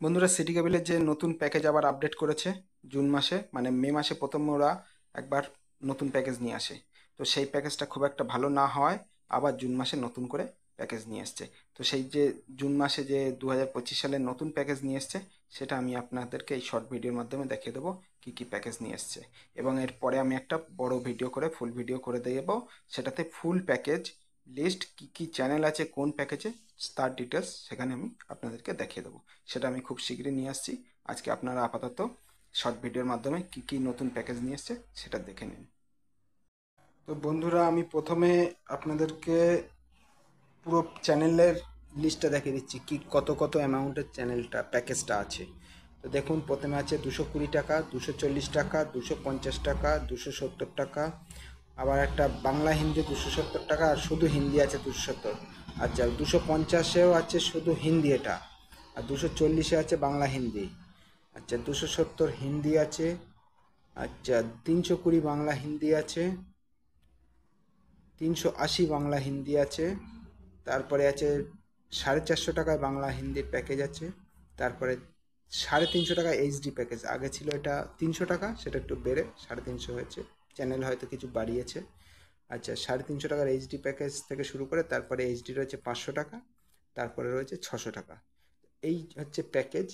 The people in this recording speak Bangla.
বন্ধুরা, সিটি কেবলের যে নতুন প্যাকেজ আবার আপডেট করেছে জুন মাসে, মানে মে মাসে প্রথম ওরা একবার নতুন প্যাকেজ নিয়ে আসে। তো সেই প্যাকেজটা খুব একটা ভালো না হওয়ায় আবার জুন মাসে নতুন করে প্যাকেজ নিয়ে এসছে। তো সেই যে জুন মাসে যে 2025 সালের নতুন প্যাকেজ নিয়ে এসছে, সেটা আমি আপনাদেরকে এই শর্ট ভিডিওর মাধ্যমে দেখিয়ে দেবো কী কী প্যাকেজ নিয়ে এসছে। এবং এরপরে আমি একটা বড় ভিডিও করে ফুল ভিডিও করে দেবো, সেটাতে ফুল প্যাকেজ লিস্ট কী কী চ্যানেল আছে কোন প্যাকেজে, তার ডিটেলস সেখানে আমি আপনাদেরকে দেখিয়ে দেবো। সেটা আমি খুব শীঘ্রই নিয়ে আসছি। আজকে আপনারা আপাতত শর্ট ভিডিওর মাধ্যমে কী কী নতুন প্যাকেজ নিয়ে এসছে সেটা দেখে নিন। তো বন্ধুরা, আমি প্রথমে আপনাদেরকে পুরো চ্যানেলের লিস্টটা দেখিয়ে দিচ্ছি কি কত কত অ্যামাউন্টের চ্যানেলটা প্যাকেজটা আছে। তো দেখুন, প্রথমে আছে 220 টাকা, 240 টাকা, 250 টাকা, 270 টাকা, আবার একটা বাংলা হিন্দি 270 টাকা, আর শুধু হিন্দি আছে 270। আচ্ছা, 250-এও আছে শুধু হিন্দি এটা, আর 240-এ আছে বাংলা হিন্দি। আচ্ছা, 270 হিন্দি আছে। আচ্ছা, 320 বাংলা হিন্দি আছে, 380 বাংলা হিন্দি আছে। তারপরে আছে 450 টাকায় বাংলা হিন্দির প্যাকেজ আছে। তারপরে 350 টাকা এইচডি প্যাকেজ, আগে ছিল এটা 300 টাকা, সেটা একটু বেড়ে 350 হয়েছে, চ্যানেল হয়তো কিছু বাড়িয়েছে। আচ্ছা, 350 টাকার এইচডি প্যাকেজ থেকে শুরু করে তারপরে এইচডি রয়েছে 500 টাকা, তারপরে রয়েছে 600 টাকা। এই হচ্ছে প্যাকেজ।